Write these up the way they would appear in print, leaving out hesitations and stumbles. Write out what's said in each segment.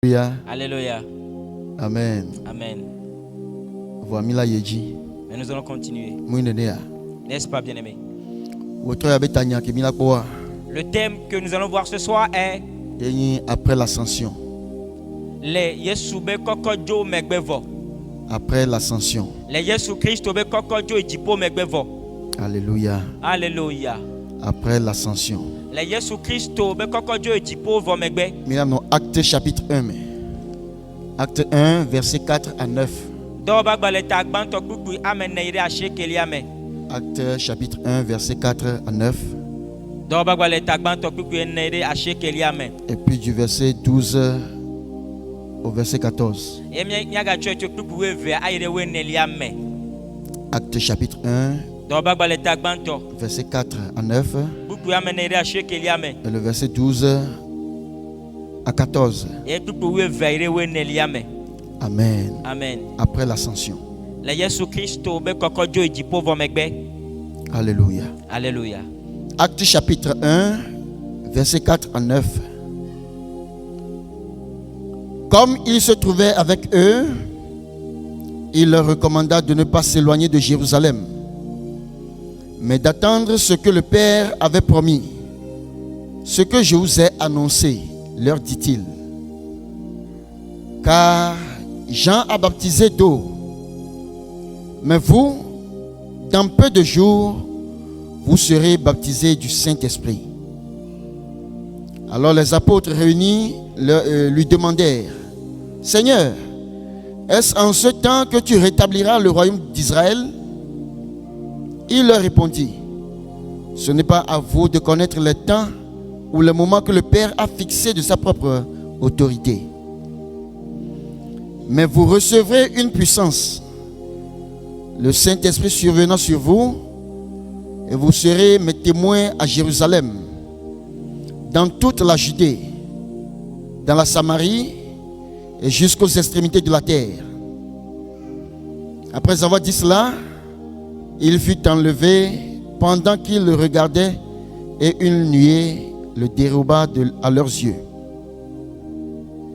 Alléluia. Amen. Amen. Mais nous allons continuer. N'est-ce pas, bien-aimé? Le thème que nous allons voir ce soir est après l'ascension. Après l'ascension. Alléluia. Alléluia. Après l'ascension. Acte chapitre 1. Acte 1, verset 4 à 9. Acte chapitre 1, verset 4 à 9. Et puis du verset 12 au verset 14. Acte chapitre 1, verset 4 à 9. Et le verset 12 à 14. Amen. Amen. Après l'ascension. Alléluia. Alléluia. Acte chapitre 1, verset 4 à 9. Comme il se trouvait avec eux, il leur recommanda de ne pas s'éloigner de Jérusalem, mais d'attendre ce que le Père avait promis. Ce que je vous ai annoncé, leur dit-il. Car Jean a baptisé d'eau, mais vous, dans peu de jours, vous serez baptisés du Saint-Esprit. Alors les apôtres réunis lui demandèrent: Seigneur, est-ce en ce temps que tu rétabliras le royaume d'Israël? Il leur répondit: ce n'est pas à vous de connaître les temps ou le moment que le Père a fixé de sa propre autorité. Mais vous recevrez une puissance, le Saint-Esprit survenant sur vous, et vous serez mes témoins à Jérusalem, dans toute la Judée, dans la Samarie et jusqu'aux extrémités de la terre. Après avoir dit cela, il fut enlevé pendant qu'il le regardait, et une nuée le déroba à leurs yeux.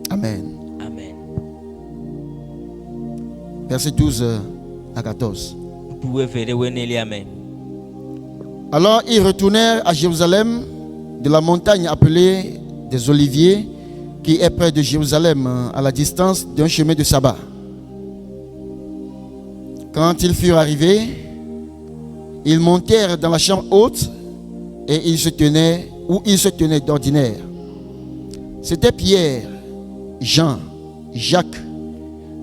Amen. Amen. Verset 12 à 14. Vous pouvez faire Amen. Alors ils retournèrent à Jérusalem de la montagne appelée des Oliviers, qui est près de Jérusalem, à la distance d'un chemin de sabbat. Quand ils furent arrivés, ils montèrent dans la chambre haute et ils se tenaient d'ordinaire. C'était Pierre, Jean, Jacques,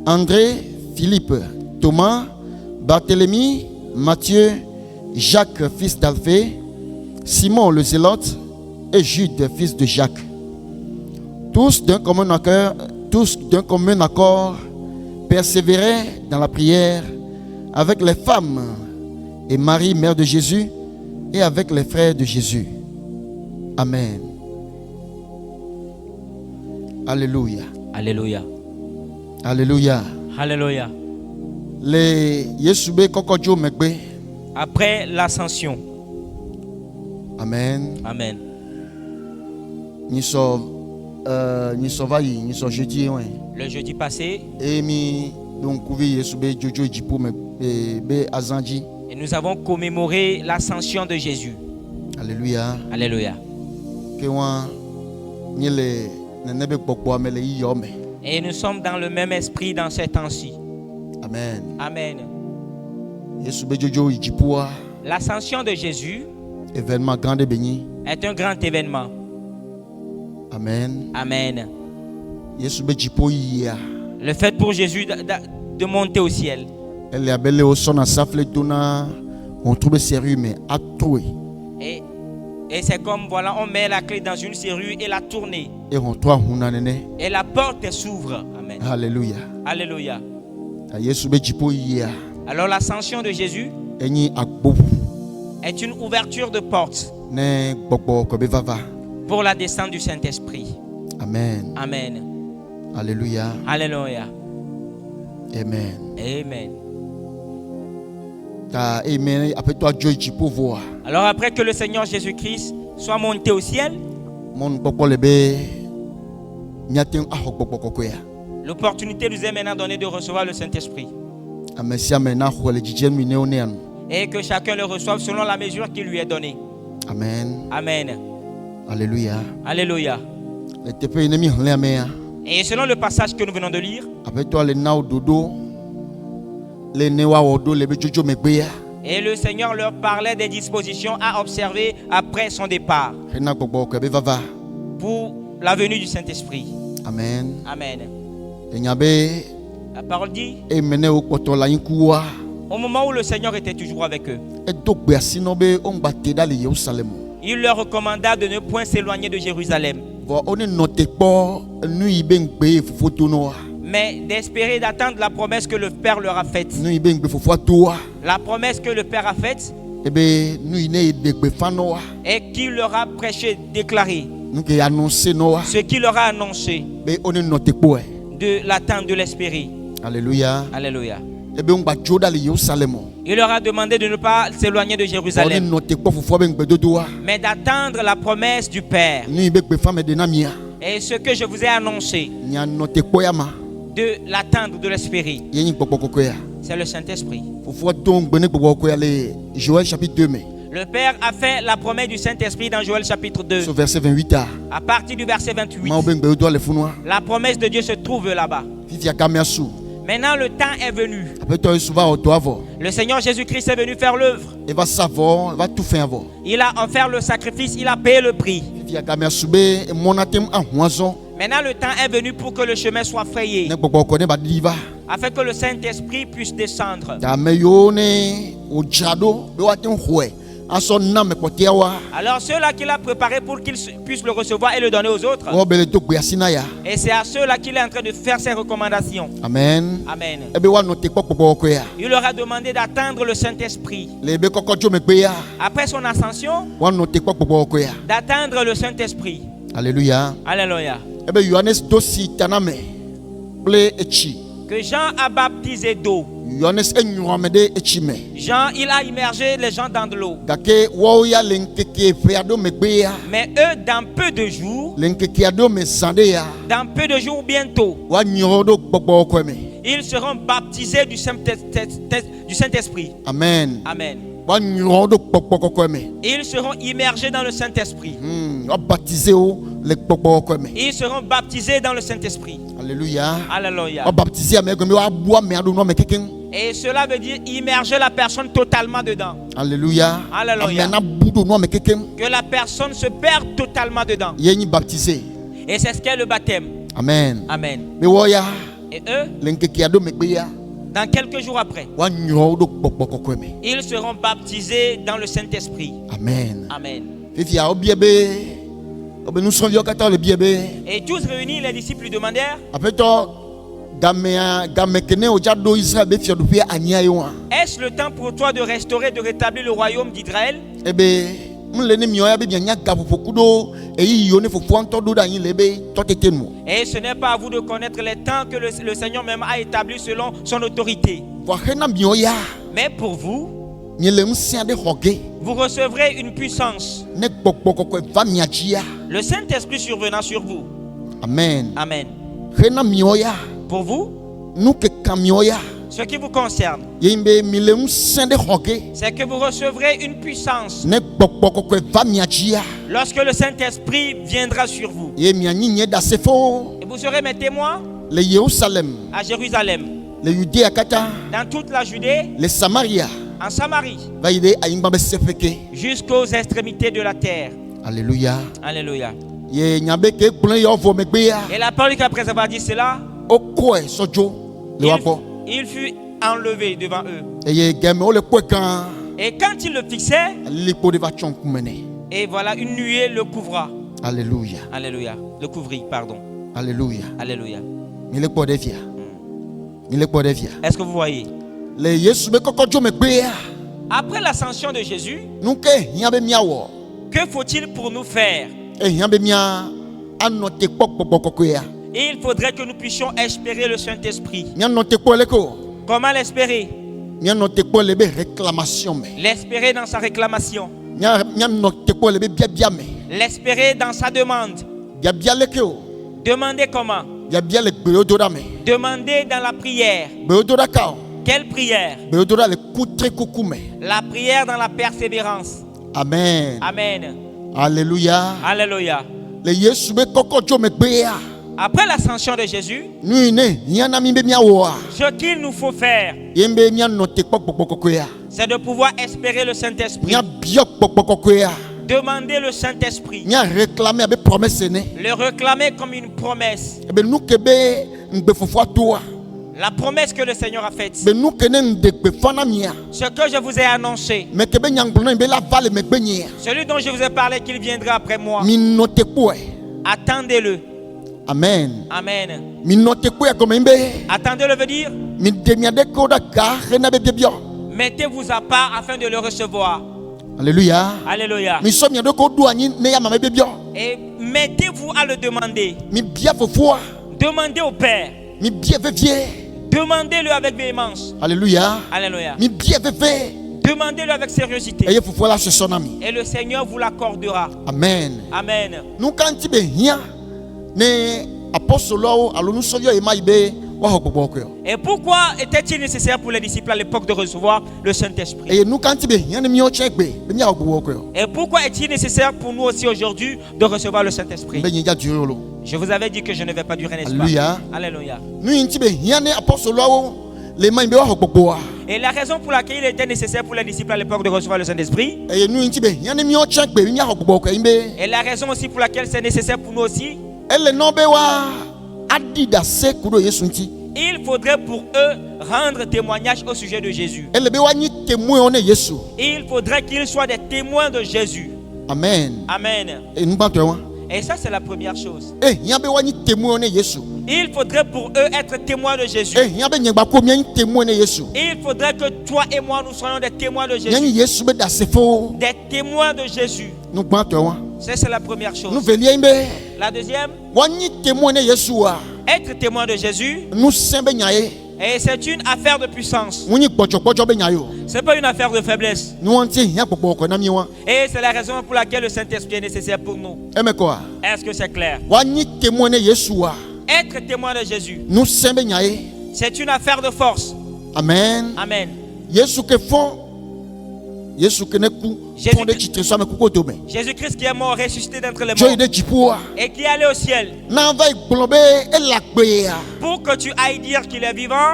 André, Philippe, Thomas, Barthélemy, Matthieu, Jacques, fils d'Alphée, Simon le Zélote et Jude, fils de Jacques. Tous d'un commun accord persévéraient dans la prière avec les femmes et Marie, mère de Jésus, et avec les frères de Jésus. Amen. Alléluia. Alléluia. Alléluia. Alléluia. Après l'ascension. Amen. Amen. Le jeudi passé, et nous avons commémoré l'ascension de Jésus. Alléluia. Alléluia. Et nous sommes dans le même esprit dans ces temps-ci. Amen. Amen. L'ascension de Jésus est un grand événement. Amen. Amen. Le fait pour Jésus de monter au ciel. Et c'est comme, voilà, on met la clé dans une serrure et la tournée. Et la porte s'ouvre. Amen. Alléluia. Alléluia. Alors l'ascension de Jésus est une ouverture de porte pour la descente du Saint-Esprit. Amen. Amen. Alléluia. Alléluia. Amen. Amen. Alors après que le Seigneur Jésus-Christ soit monté au ciel, L'opportunité nous est maintenant donnée de recevoir le Saint-Esprit. Et que chacun le reçoive selon la mesure qui lui est donnée. Amen. Amen. Alléluia. Alléluia. Et selon le passage que nous venons de lire, et le Seigneur leur parlait des dispositions à observer après son départ pour la venue du Saint-Esprit. Amen. Amen. La parole dit, au moment où le Seigneur était toujours avec eux, il leur recommanda de ne point s'éloigner de Jérusalem, mais d'espérer d'attendre la promesse que le Père leur a faite. La promesse que le Père a faite et qu'il leur a prêché, déclaré, ce qu'il leur a annoncé, de l'attendre, de l'espérer. Alléluia. Alléluia. Il leur a demandé de ne pas s'éloigner de Jérusalem, mais d'attendre la promesse du Père. Et ce que je vous ai annoncé, de l'attendre, de l'espérer, c'est le Saint-Esprit. Joël chapitre 2. Le Père a fait la promesse du Saint-Esprit dans Joël chapitre 2. Verset 28. À partir du verset 28. La promesse de Dieu se trouve là-bas. Maintenant le temps est venu. Le Seigneur Jésus-Christ est venu faire l'œuvre. Il a offert le sacrifice, il a payé le prix. Maintenant le temps est venu pour que le chemin soit frayé, afin que le Saint-Esprit puisse descendre. Alors ceux-là qu'il a préparés pour qu'ils puissent le recevoir et le donner aux autres. Et c'est à ceux-là qu'il est en train de faire ses recommandations. Amen. Amen. Il leur a demandé d'attendre le Saint-Esprit. Après son ascension, d'attendre le Saint-Esprit. Alléluia. Alléluia. Que Jean a baptisé d'eau. Jean, il a immergé les gens dans de l'eau. Mais eux, dans peu de jours, bientôt, ils seront baptisés du Saint-Esprit. Amen. Amen. Ils seront immergés dans le Saint-Esprit. Ils seront baptisés dans le Saint-Esprit. Alléluia. Alléluia. Et cela veut dire immerger la personne totalement dedans. Alléluia. Alléluia. Que la personne se perde totalement dedans. Et c'est ce qu'est le baptême. Amen. Amen. Et eux, dans quelques jours après, ils seront baptisés dans le Saint-Esprit. Amen. Amen. Et tous réunis, les disciples lui demandèrent, est-ce le temps pour toi de restaurer, de rétablir le royaume d'Israël? Et ce n'est pas à vous de connaître les temps que le Seigneur même a établi selon son autorité. Mais pour vous, vous recevrez une puissance, le Saint-Esprit survenant sur vous. Amen. Amen. Pour vous, ce qui vous concerne, c'est que vous recevrez une puissance lorsque le Saint-Esprit viendra sur vous. Et vous serez mes témoins à Jérusalem, dans toute la Judée, en Samarie, jusqu'aux extrémités de la terre. Alléluia. Alléluia. Et la parole qu'après avoir dit cela, il fut enlevé devant eux. Et quand il le fixait, et voilà, une nuée le couvra. Alléluia. Alléluia. Le couvrit, pardon. Alléluia. Alléluia. Est-ce que vous voyez? Après l'ascension de Jésus, que faut-il pour nous faire? Il faudrait que nous puissions espérer le Saint-Esprit. Comment l'espérer? L'espérer dans sa réclamation. L'espérer dans sa demande. Demandez comment? Demandez dans la prière. Quelle prière? La prière dans la persévérance. Amen. Amen. Alléluia. Alléluia. Après l'ascension de Jésus, ce qu'il nous faut faire, c'est de pouvoir espérer le Saint-Esprit. Demander le Saint-Esprit. Le réclamer comme une promesse. La promesse que le Seigneur a faite. Ce que je vous ai annoncé. Celui dont je vous ai parlé qu'il viendra après moi. Attendez-le. Amen. Amen. Attendez-le veut dire mettez-vous à part afin de le recevoir. Alléluia. Alléluia. Et mettez-vous à le demander. Demandez au Père. Demandez-le avec véhémence. Alléluia. Alléluia. Demandez-le avec sérieuxité. Et le Seigneur vous l'accordera. Amen. Amen. Et pourquoi était-il nécessaire pour les disciples à l'époque de recevoir le Saint-Esprit? Et pourquoi est-il nécessaire pour nous aussi aujourd'hui de recevoir le Saint-Esprit? Je vous avais dit que je ne vais pas durer, n'est-ce pas? Alléluia. Et la raison pour laquelle il était nécessaire pour les disciples à l'époque de recevoir le Saint-Esprit, et la raison aussi pour laquelle c'est nécessaire pour nous aussi, il faudrait pour eux rendre témoignage au sujet de Jésus. Il faudrait qu'ils soient des témoins de Jésus. Amen. Amen. Et ça, c'est la première chose. Il faudrait pour eux être témoins de Jésus. Il faudrait que toi et moi, nous soyons des témoins de Jésus. Des témoins de Jésus. Ça, c'est la première chose. La deuxième, être témoin de Jésus, et c'est une affaire de puissance. Ce n'est pas une affaire de faiblesse. Et c'est la raison pour laquelle le Saint-Esprit est nécessaire pour nous. Est-ce que c'est clair? Être témoin de Jésus, c'est une affaire de force. Amen. Amen. Jésus-Christ qui est mort, ressuscité d'entre les morts et qui est allé au ciel, pour que tu ailles dire qu'il est vivant,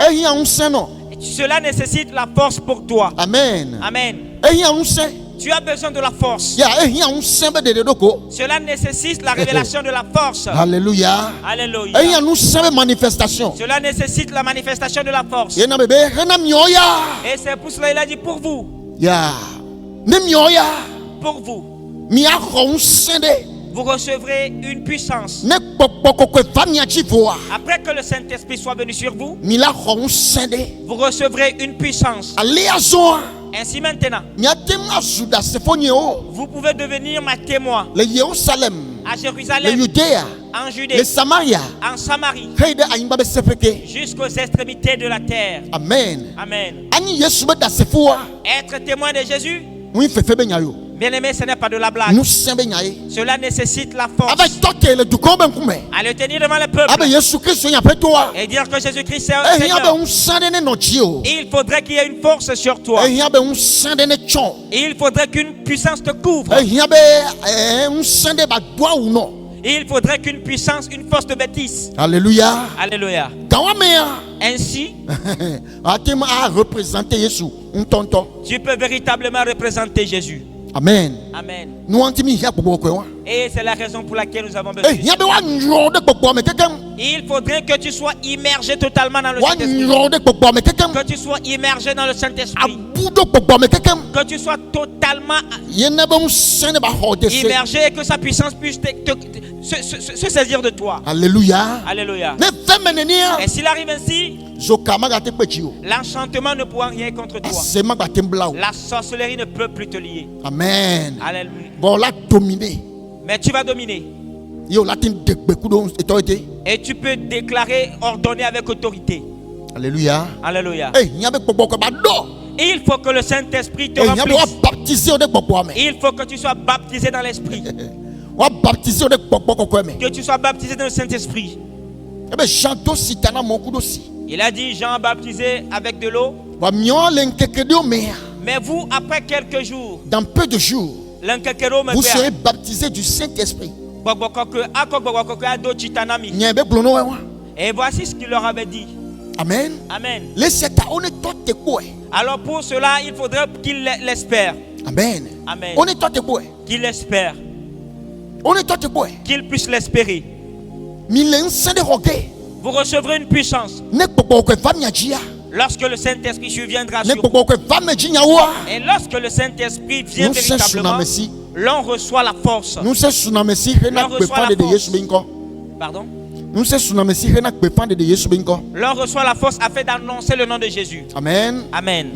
cela nécessite la force pour toi. Amen. Amen. Tu as besoin de la force. Cela nécessite la révélation de la force. Alléluia. Alléluia. Cela nécessite la manifestation de la force. Et c'est pour cela qu'il a dit pour vous. Pour vous. Vous recevrez une puissance. Après que le Saint-Esprit soit venu sur vous, vous recevrez une puissance. Ainsi maintenant, vous pouvez devenir ma témoin à Jérusalem, en Judée, en Samarie, jusqu'aux extrémités de la terre. Amen. Amen. Être témoin de Jésus, bien-aimé, ce n'est pas de la blague. Cela nécessite la force. À le tenir devant le peuple et dire que Jésus-Christ est Seigneur. Il faudrait qu'il y ait une force sur toi. Il faudrait qu'une puissance te couvre. Il faudrait qu'une puissance, une force te bêtise. Alléluia. Alléluia. Ainsi, tu peux véritablement représenter Jésus. Amen. Amen. Et c'est la raison pour laquelle nous avons besoin. Il faudrait que tu sois immergé totalement dans le Saint-Esprit. Que tu sois immergé dans le Saint-Esprit. Que tu sois totalement immergé et que sa puissance puisse se saisir de toi. Alléluia. Alléluia. Et s'il arrive ainsi, l'enchantement ne pourra rien contre toi. La sorcellerie ne peut plus te lier. Amen. Alléluia. Mais tu vas dominer. Et tu peux déclarer, ordonner avec autorité. Alléluia. Alléluia. Il faut que le Saint-Esprit te remplisse. Il faut que tu sois baptisé dans l'Esprit. Que tu sois baptisé dans le Saint-Esprit. Il a dit Jean baptisé avec de l'eau. Mais vous, après quelques jours, dans peu de jours, vous serez baptisés du Saint-Esprit. Et voici ce qu'il leur avait dit. Amen. Amen. Alors Alors pour cela, il faudrait qu'il l'espère. Amen. Amen. On est toi te bois. Qu'il l'espère. On est toi te bois. Qu'il puisse l'espérer. Vous recevrez une puissance. Lorsque le Saint-Esprit viendra sur vous. Et lorsque le Saint-Esprit vient véritablement, l'on reçoit la force. L'on reçoit la force. Pardon? L'on reçoit la force afin d'annoncer le nom de Jésus. Amen. Amen.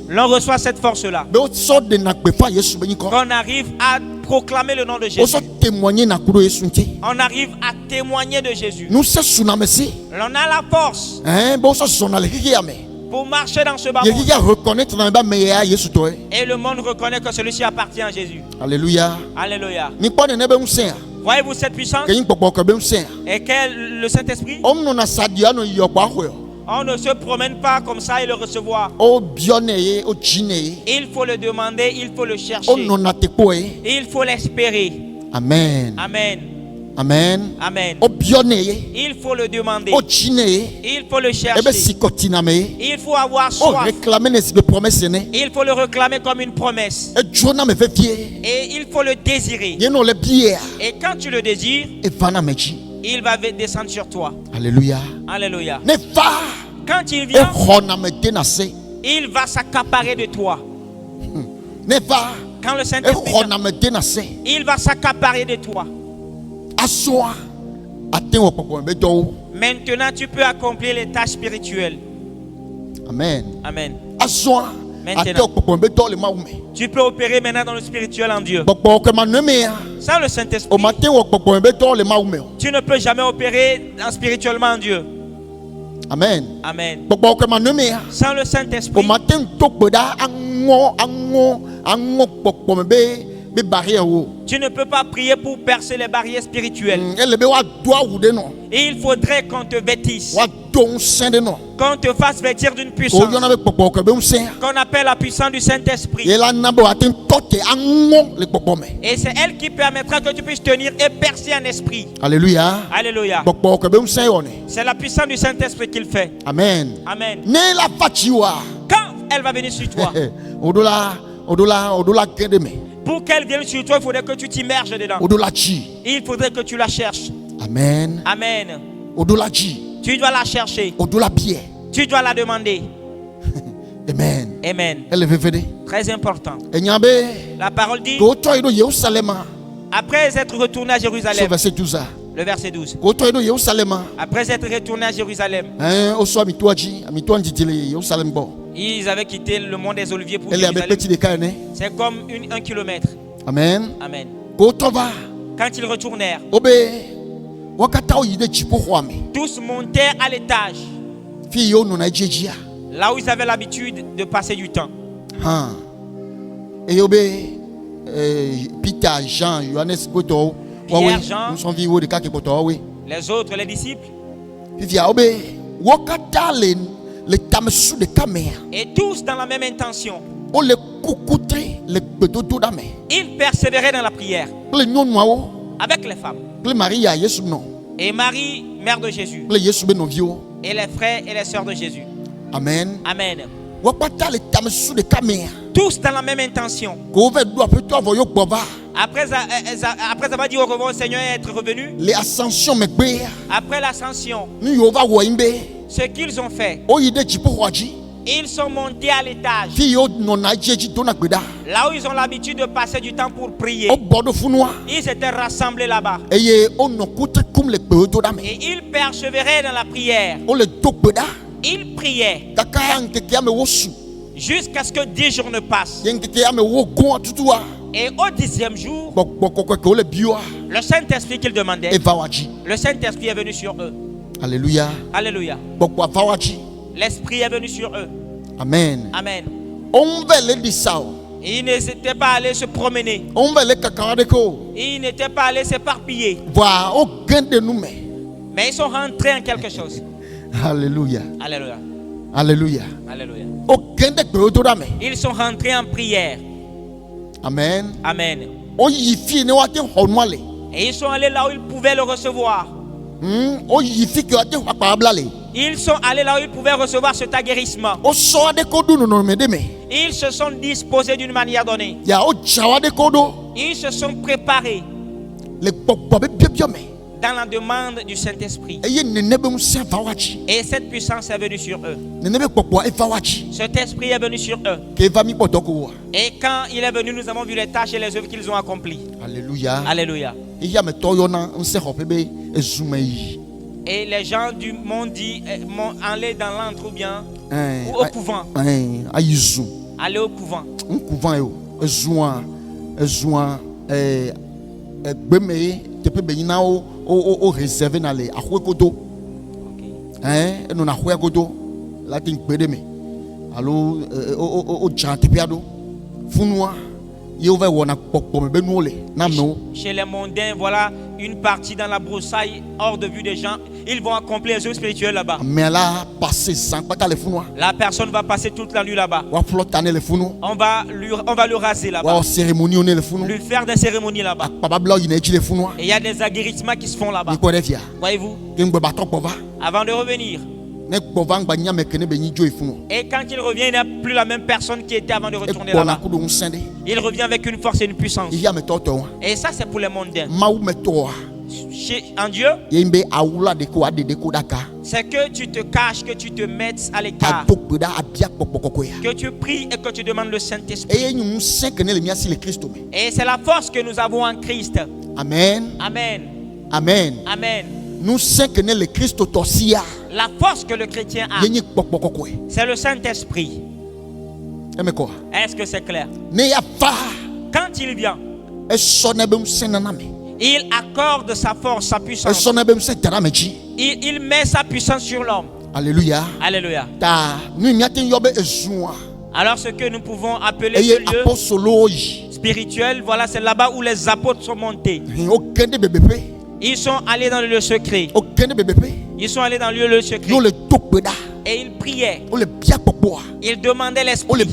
L'on reçoit cette force-là. Qu'on arrive à proclamer le nom de Jésus. On arrive à témoigner de Jésus. L'on a la force pour marcher dans ce bas monde. Et le monde reconnaît que celui-ci appartient à Jésus. Alléluia. Alléluia. Voyez-vous cette puissance? Et quel le Saint-Esprit? On ne se promène pas comme ça et le recevoir. Il faut le demander, il faut le chercher. Il faut l'espérer. Amen. Amen. Amen. Amen. Il faut le demander. Il faut le chercher. Il faut avoir soif. Il faut le réclamer comme une promesse. Et il faut le désirer. Et quand tu le désires, il va descendre sur toi. Alléluia. Alléluia. Quand il vient, il va s'accaparer de toi. Quand le Saint-Esprit vient, il va s'accaparer de toi. Maintenant, tu peux accomplir les tâches spirituelles. Amen. Amen. Maintenant, tu peux opérer maintenant dans le spirituel en Dieu. Sans le Saint-Esprit, tu ne peux jamais opérer spirituellement en Dieu. Amen. Amen. Sans le Saint-Esprit, tu ne peux pas prier pour percer les barrières spirituelles. Et il faudrait qu'on te vêtisse, qu'on te fasse vêtir d'une puissance qu'on appelle la puissance du Saint-Esprit. Et c'est elle qui permettra que tu puisses tenir et percer un esprit. Alléluia. Alléluia. C'est la puissance du Saint-Esprit qu'il fait. Amen. Amen. Quand elle va venir sur toi, pour qu'elle vienne sur toi, il faudrait que tu t'immerges dedans. Il faudrait que tu la cherches. Amen. Amen. Tu dois la chercher. Tu dois la demander. Amen. Amen. Très important. La parole dit, après être retourné à Jérusalem, le verset 12. Après être retourné à Jérusalem, ils avaient quitté le mont des Oliviers pour Jérusalem. C'est comme 1 kilomètre. Amen. Amen. Quand ils retournèrent, tous montèrent à l'étage, là où ils avaient l'habitude de passer du temps. Peter, Jean, Johannes, Pierre, Jean, les autres, les disciples, et tous dans la même intention. Ils persévéraient dans la prière avec les femmes et Marie, mère de Jésus, et les frères et les sœurs de Jésus. Amen. Amen. Tous dans la même intention. Après avoir dit au revoir au Seigneur et être revenu, après l'ascension, ce qu'ils ont fait, ils sont montés à l'étage, là où ils ont l'habitude de passer du temps pour prier. Ils étaient rassemblés là-bas et ils persévéraient dans la prière. Ils priaient jusqu'à ce que 10 jours ne passent. Et au 10e jour, le Saint-Esprit qu'ils demandaient, le Saint-Esprit est venu sur eux. Alléluia. Alléluia. L'Esprit est venu sur eux. Amen. Amen. Il n'était pas allé se promener. Il n'était pas allé s'éparpiller. Mais ils sont rentrés en quelque chose. Alléluia. Alléluia. Alléluia. Alléluia. Ils sont rentrés en prière. Amen. Amen. Et ils sont allés là où ils pouvaient le recevoir. Ils sont allés là où ils pouvaient recevoir cet aguerrissement. Ils se sont disposés d'une manière donnée. Ils se sont préparés dans la demande du Saint-Esprit. Et cette puissance est venue sur eux. Cet esprit est venu sur eux. Et quand il est venu, nous avons vu les tâches et les œuvres qu'ils ont accomplies. Alléluia. Alléluia. Et les gens du monde disent aller dans l'antre ou bien ou au couvent. Aller au couvent. Chez les mondains, voilà une partie dans la broussaille hors de vue des gens. Ils vont accomplir les œuvres spirituelles là-bas. La personne va passer toute la nuit là-bas. On va le raser là-bas. Lui faire des cérémonies là-bas. Et il y a des aguerrissements qui se font là-bas. Voyez-vous? Avant de revenir. Et quand il revient, il n'est plus la même personne qui était avant de retourner là-bas. Il revient avec une force et une puissance. Et ça, c'est pour les mondains. En Dieu, c'est que tu te caches, que tu te mettes à l'écart, que tu pries et que tu demandes le Saint-Esprit. Et c'est la force que nous avons en Christ. Amen. Amen. Amen. Amen. Nous savons que le Christ la force que le chrétien a, c'est le Saint-Esprit. Est-ce que c'est clair? Quand il vient, il accorde sa force, sa puissance. Il met sa puissance sur l'homme. Alléluia. Alléluia. Alors ce que nous pouvons appeler ce lieu spirituel, voilà, c'est là-bas où les apôtres sont montés. Ils sont allés dans le lieu secret. Ils sont allés dans le lieu secret. Et ils priaient. Ils demandaient l'esprit.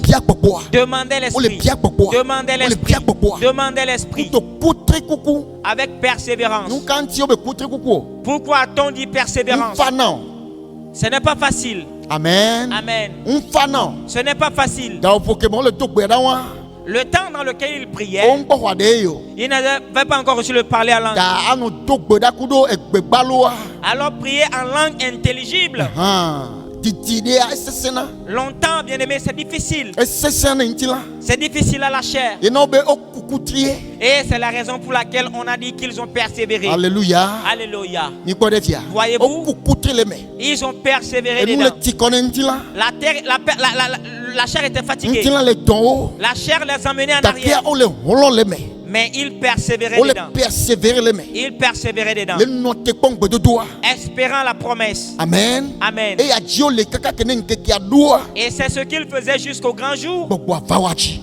Demandaient l'esprit. Demandaient l'esprit. Demandaient l'esprit. Avec persévérance. Pourquoi a-t-on dit persévérance? Ce n'est pas facile. Amen. Amen. Ce n'est pas facile. Le temps dans lequel il priait, il n'avait pas encore reçu le parler en langue. Alors prier en langue intelligible. Longtemps, bien aimé, c'est difficile. C'est difficile à la chair. Et c'est la raison pour laquelle on a dit qu'ils ont persévéré. Alléluia. Alléluia. Voyez-vous, ils ont persévéré dedans. La chair était fatiguée. La chair les emmenait en arrière. Mais ils persévéraient dedans. Ils persévéraient dedans. Espérant la promesse. Amen. Amen. Et c'est ce qu'ils faisaient jusqu'au grand jour.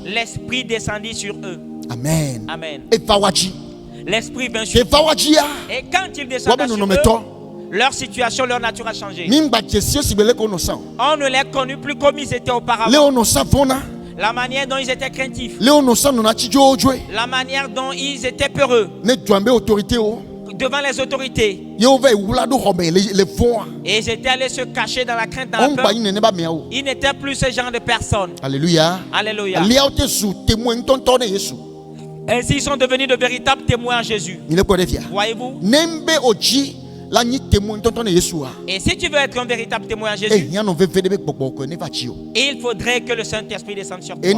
L'Esprit descendit sur eux. Amen. Amen. L'Esprit vint sur eux. Et quand ils descendaient sur eux, leur situation, leur nature a changé. On ne les connut plus comme ils étaient auparavant. La manière dont ils étaient craintifs. La manière dont ils étaient peureux. Devant les autorités. Et ils étaient allés se cacher dans la crainte, dans la peur. Ils n'étaient plus ce genre de personnes. Alléluia. Alléluia. Ainsi, ils sont devenus de véritables témoins en Jésus. Voyez-vous? Et si tu veux être un véritable témoin en Jésus, il faudrait que le Saint-Esprit descende sur toi.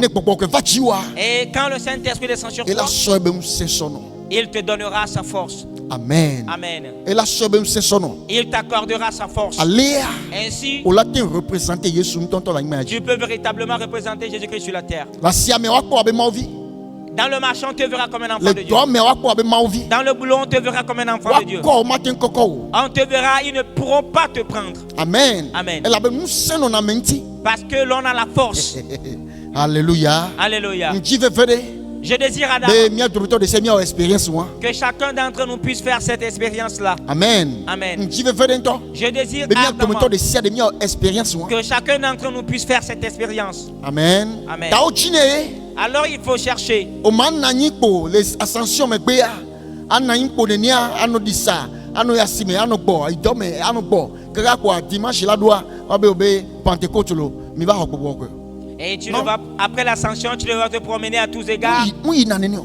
Et quand le Saint-Esprit descend sur toi, il te donnera sa force. Amen. Amen. Il t'accordera sa force. Ainsi, tu peux véritablement représenter Jésus-Christ sur la terre. Dans le marché, on te verra comme un enfant de Dieu. Dans le boulot, on te verra comme un enfant de Dieu. On te verra, ils ne pourront pas te prendre. Amen. Amen. Parce que l'on a la force. Alléluia. Alléluia. Je désire que chacun d'entre nous puisse faire cette expérience-là. Amen. Amen. Je désire que chacun d'entre nous puisse faire cette expérience. Amen. Amen. Alors il faut chercher. Et tu ne vas, après l'ascension, tu devras te promener à tous égards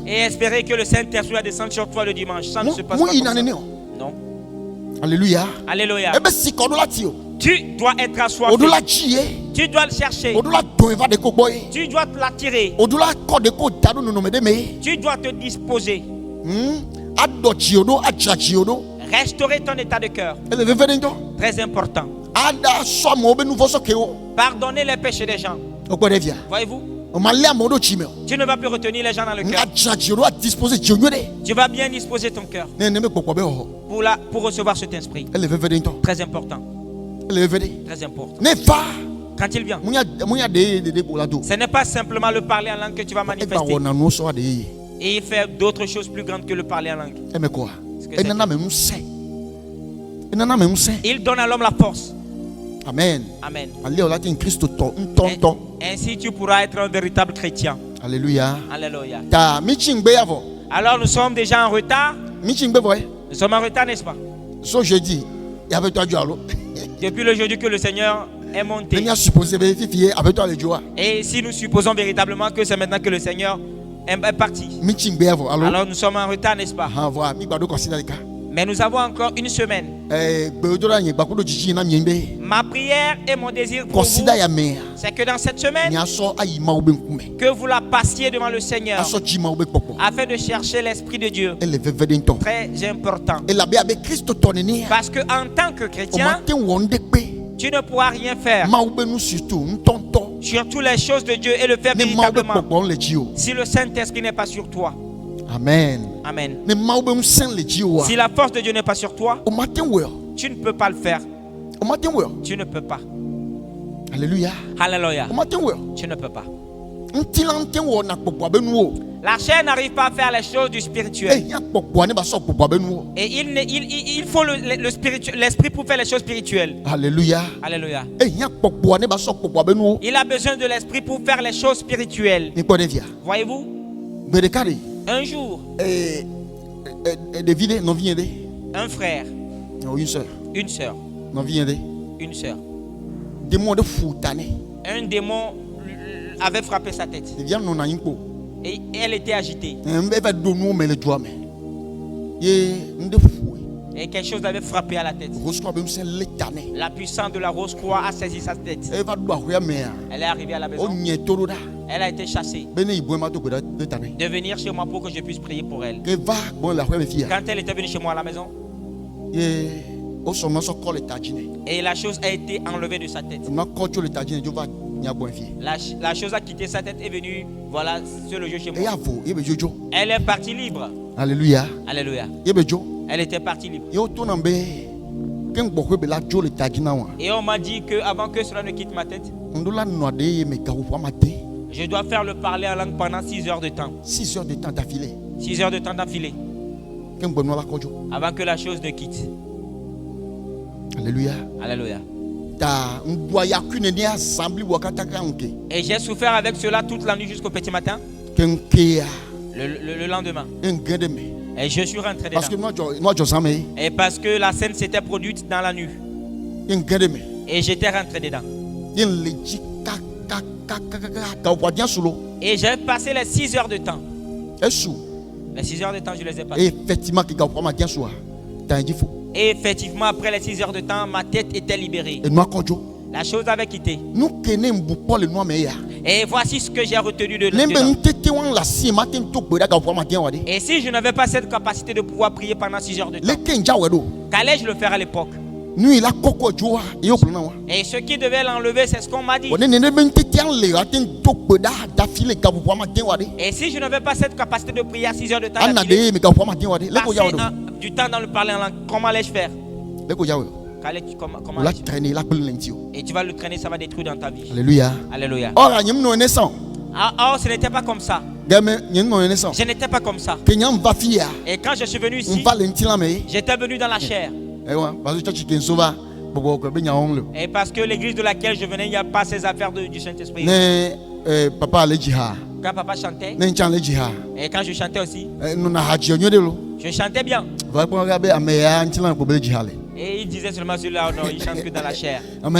et espérer que le Saint-Esprit va descendre sur toi le dimanche. Ça ne se passe pas comme ça. Non. Alléluia. Alléluia. Tu dois être assoiffé. Tu dois le chercher. Tu dois te l'attirer. Tu dois te disposer. Restaurer ton état de cœur. Très important. Pardonner les péchés des gens. Voyez-vous? Tu ne vas plus retenir les gens dans le cœur. Tu vas bien disposer ton cœur pour recevoir cet esprit. Très important. Très important. Quand il vient, ce n'est pas simplement le parler en langue que tu vas manifester. Et il fait d'autres choses plus grandes que le parler en langue. Il donne à l'homme la force. Amen. Amen. Ainsi tu pourras être un véritable chrétien. Alléluia. Alléluia. Alors nous sommes déjà en retard. Nous sommes en retard, n'est-ce pas? Depuis le jeudi que le Seigneur est monté. Et si nous supposons véritablement que c'est maintenant que le Seigneur est parti, alors nous sommes en retard, n'est-ce pas? Mais nous avons encore une semaine. Ma prière et mon désir pour vous, c'est que dans cette semaine, que vous la passiez devant le Seigneur afin de chercher l'Esprit de Dieu. Très important. Parce que en tant que chrétien, tu ne pourras rien faire sur toutes les choses de Dieu et le faire véritablement si le Saint-Esprit n'est pas sur toi. Amen. Amen. Si la force de Dieu n'est pas sur toi, tu ne peux pas le faire. Tu ne peux pas. Alléluia. Alléluia. Tu ne peux pas. La chair n'arrive pas à faire les choses du spirituel. Et il faut l'esprit pour faire les choses spirituelles. Alléluia. Alléluia. Il a besoin de l'esprit pour faire les choses spirituelles. Voyez-vous? Un jour, un frère, une sœur, une sœur, un démon avait frappé sa tête et elle était agitée et quelque chose avait frappé à la tête. La puissance de la Rose-Croix a saisi sa tête. Elle est arrivée à la maison. Elle a été chassée de venir chez moi pour que je puisse prier pour elle. Quand elle était venue chez moi à la maison, et la chose a été enlevée de sa tête. La chose a quitté sa tête et est venue, voilà, sur le jeu chez moi. Elle est partie libre. Alléluia. Alléluia. Elle était partie libre. Et on m'a dit que avant que cela ne quitte ma tête, je dois faire le parler en langue pendant 6 heures de temps. 6 heures de temps d'affilée. 6 heures de temps d'affilée. Avant que la chose ne quitte. Alléluia. Alléluia. Et j'ai souffert avec cela toute la nuit jusqu'au petit matin. Le lendemain. Et je suis rentré dedans. Et parce que la scène s'était produite dans la nuit. Et j'étais rentré dedans. Et j'ai passé les 6 heures de temps. Les 6 heures de temps, je les ai passées. Et effectivement, après les 6 heures de temps, ma tête était libérée. La chose avait quitté. Et voici ce que j'ai retenu de dedans. Et si je n'avais pas cette capacité de pouvoir prier pendant 6 heures de temps, qu'allais-je le faire à l'époque? Et ce qui devait l'enlever, c'est ce qu'on m'a dit. Et si je n'avais pas cette capacité de prier à 6 heures de temps, passer du temps dans le parler en langue, comment allais-je faire? Et tu vas le traîner, ça va détruire dans ta vie. Alléluia. Alléluia. Oh, ce n'était pas comme ça. Je n'étais pas comme ça. Et quand je suis venu ici, j'étais venu dans la chair. Et parce que l'église de laquelle je venais, il n'y a pas ces affaires du Saint-Esprit. Quand papa chantait, et quand je chantais aussi, je chantais bien. Et il disait seulement celui-là, non, il chante que dans la chair. Il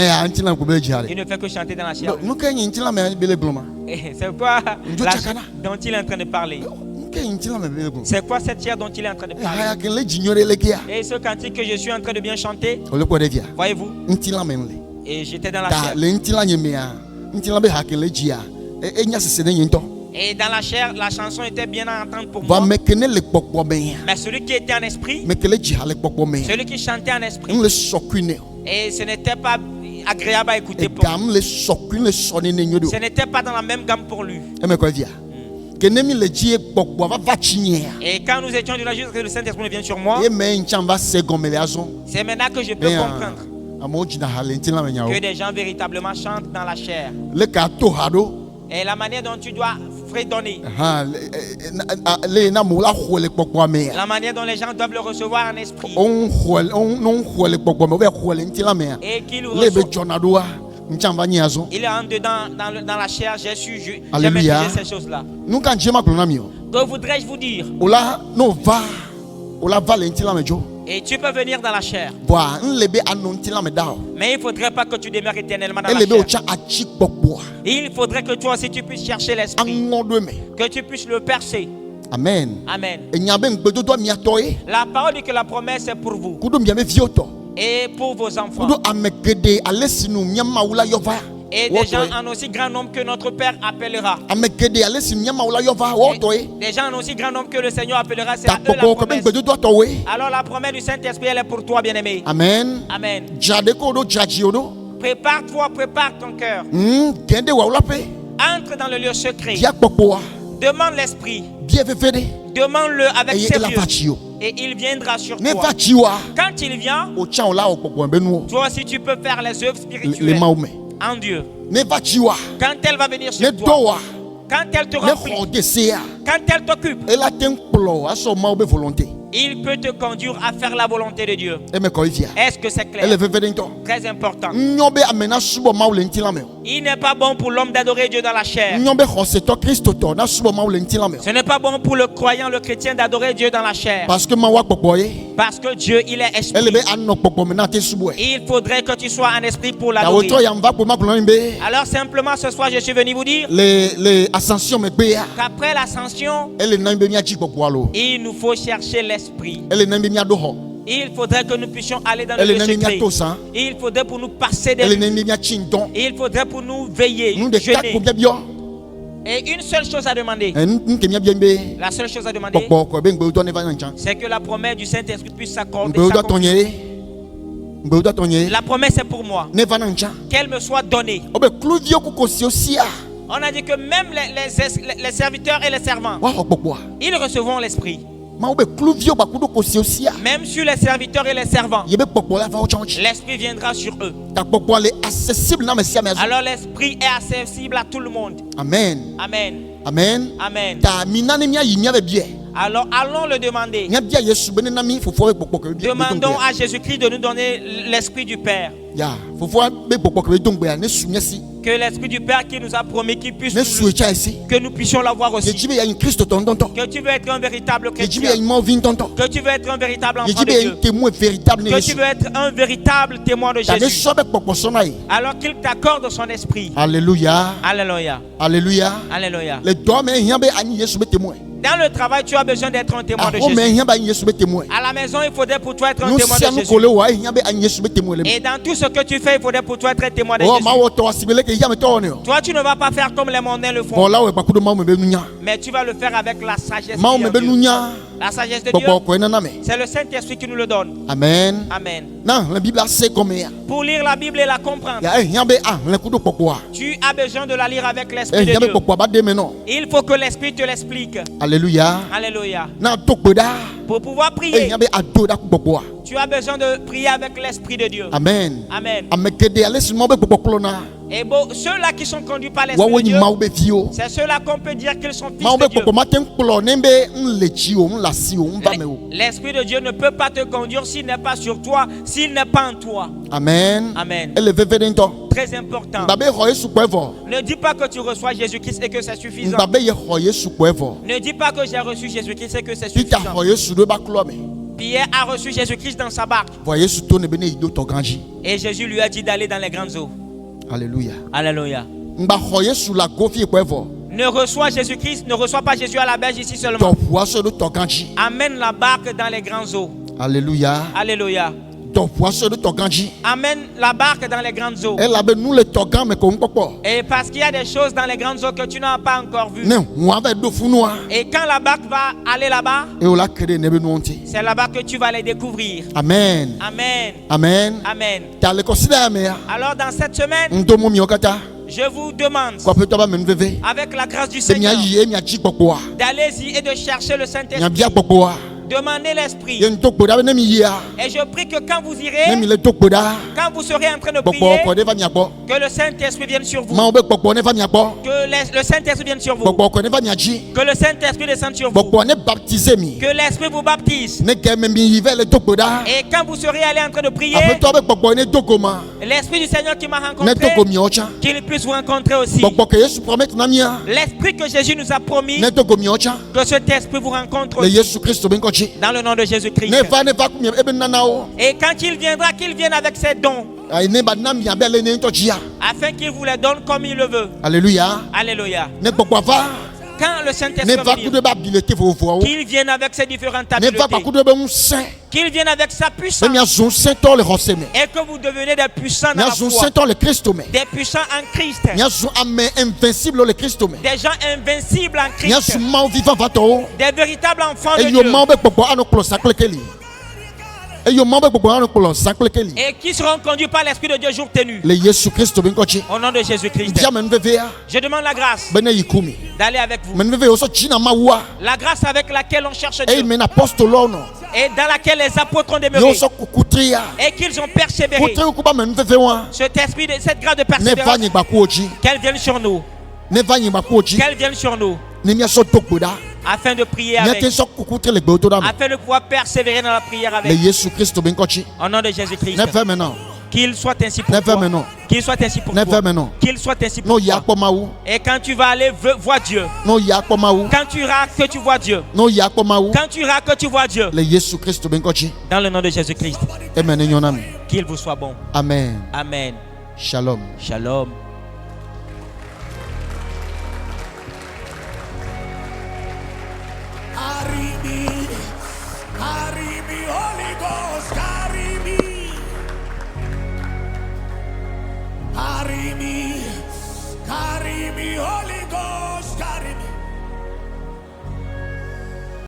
ne fait que chanter dans la chair. Et c'est quoi la chair dont il est en train de parler? C'est quoi cette chair dont il est en train de parler? Et ce cantique que je suis en train de bien chanter, voyez-vous? Et j'étais dans la chair. Et dans la chair, la chanson était bien à entendre pour moi. Mais celui qui était en esprit, celui qui chantait en esprit, et ce n'était pas agréable à écouter pour lui. Ce n'était pas dans la même gamme pour lui. Et quand nous étions de la juste que le Saint-Esprit vient sur moi, c'est maintenant que je peux comprendre que des gens véritablement chantent dans la chair. Et la manière dont tu dois fredonner, la manière dont les gens doivent le recevoir en esprit, et qu'il reçoit. Il est en dedans dans la chair. J'ai maîtrisé ces choses-là. Que voudrais-je vous dire? Et tu peux venir dans la chair. Mais il ne faudrait pas que tu demeures éternellement dans la chair. Il faudrait que toi aussi tu puisses chercher l'esprit. Que tu puisses le percer. Amen. Amen. La parole dit que la promesse est pour vous. Et pour vos enfants. Et des gens en aussi grand nombre que notre Père appellera. Des gens en aussi grand nombre que le Seigneur appellera. C'est à eux la promesse. Alors la promesse du Saint-Esprit, elle est pour toi, bien-aimé. Amen. Amen. Prépare-toi, prépare ton cœur. Entre dans le lieu secret. Demande l'Esprit. Demande-le avec sérieux. Et il viendra sur toi. Quand il vient, toi aussi tu peux faire les œuvres spirituelles en Dieu. Quand elle va venir sur toi, quand elle te remplit, quand elle t'occupe, il peut te conduire à faire la volonté de Dieu. Est-ce que c'est clair? Très important. Il n'est pas bon pour l'homme d'adorer Dieu dans la chair. Ce n'est pas bon pour le croyant, le chrétien d'adorer Dieu dans la chair. Parce que Dieu, il est esprit. Il faudrait que tu sois un esprit pour l'adorer. Alors simplement ce soir, je suis venu vous dire qu'après l'ascension, il nous faut chercher l'esprit. Il faudrait que nous puissions aller dans le secret. Il faudrait pour nous passer des nuits. Il faudrait pour nous veiller, jeûner. Et une seule chose à demander. La seule chose à demander, c'est que la promesse du Saint-Esprit puisse s'accorder. La promesse est pour moi. Qu'elle me soit donnée. On a dit que même les serviteurs et les servants, ils recevront l'Esprit. Même sur les serviteurs et les servants, l'Esprit viendra sur eux. Alors l'Esprit est accessible à tout le monde. Amen. Amen. Amen. Amen. Alors allons le demander. Demandons à Jésus-Christ de nous donner l'Esprit du Père. Que l'Esprit du Père qui nous a promis qu'il puisse que nous puissions l'avoir aussi. Que tu veux être un véritable chrétien. Que tu veux être un véritable enfant de Dieu. Que tu veux être un véritable témoin de Jésus. Alors qu'il t'accorde son esprit. Alléluia. Alléluia. Alléluia. Alléluia. Dans le travail, tu as besoin d'être un témoin de Jésus. À la maison, il faudrait pour toi être un témoin de Jésus. Et dans tout ce que tu fais, il faudrait pour toi être un témoin de Jésus. Toi, tu ne vas pas faire comme les mondains le font. Mais tu vas le faire avec la sagesse de Dieu. La sagesse de Dieu, c'est le Saint-Esprit qui nous le donne. Amen. Amen. Amen. Pour lire la Bible et la comprendre, tu as besoin de la lire avec l'Esprit de Dieu. Il faut que l'Esprit te l'explique. Alléluia. Alléluia. Pour pouvoir prier, tu as besoin de prier avec l'Esprit de Dieu. Amen. Amen. Et bon, ceux-là qui sont conduits par l'Esprit de Dieu, c'est ceux-là qu'on peut dire qu'ils sont fils de Dieu. L'Esprit de Dieu ne peut pas te conduire s'il n'est pas sur toi, s'il n'est pas en toi. Amen. Amen. Très important. Ne dis pas que tu reçois Jésus-Christ et que c'est suffisant. Ne dis pas que j'ai reçu Jésus-Christ et que c'est suffisant. Pierre a reçu Jésus-Christ dans sa barque. Et Jésus lui a dit d'aller dans les grandes eaux. Alléluia. Alléluia. Ne reçois Jésus-Christ, ne reçois pas Jésus à la berge ici seulement. Amène la barque dans les grandes eaux. Alléluia. Alléluia. Amène la barque dans les grandes eaux. Et parce qu'il y a des choses dans les grandes eaux que tu n'as pas encore vues. Et quand la barque va aller là-bas, c'est là-bas que tu vas les découvrir. Amen. Amen. Amen. Amen. Alors dans cette semaine, je vous demande, avec la grâce du Seigneur, d'aller-y et de chercher le Saint-Esprit. Demandez l'Esprit. Et je prie que quand vous irez, quand vous serez en train de prier, que le Saint-Esprit vienne sur vous. Que le Saint-Esprit vienne sur vous. Que le Saint-Esprit descende sur vous. Que l'Esprit vous baptise. Et quand vous serez allé en train de prier, l'Esprit du Seigneur qui m'a rencontré, qu'il puisse vous rencontrer aussi. L'Esprit que Jésus nous a promis, que cet Esprit vous rencontre aussi. Dans le nom de Jésus-Christ. Et quand il viendra, qu'il vienne avec ses dons, afin qu'il vous les donne comme il le veut. Alléluia. Alléluia. Quand le Saint-Esprit vient, qu'il vienne avec ses différentes habiletés, qu'il vienne avec sa puissance, et que vous devenez des puissants dans la foi, des puissants en Christ, des gens invincibles en Christ, des véritables enfants de Dieu, et qui seront conduits par l'Esprit de Dieu jour et nuit. Au nom de Jésus-Christ, je demande la grâce d'aller avec vous. La grâce avec laquelle on cherche Dieu. Et dans laquelle les apôtres ont demeuré. Et qu'ils ont persévéré. Cet esprit, cette grâce de persévérance, qu'elle vienne sur nous. Qu'elle vienne sur nous. Afin de prier avec. Afin de pouvoir persévérer dans la prière avec. Au nom de Jésus-Christ. Qu'il soit ainsi pour toi. Qu'il soit ainsi pour toi. Qu'il soit ainsi pour toi. Et quand tu vas aller voir Dieu. Quand tu iras que tu vois Dieu. Quand tu iras que tu vois Dieu. Dans le nom de Jésus-Christ. Qu'il vous soit bon. Amen. Amen. Shalom. Shalom. Holy Ghost, carry me, Holy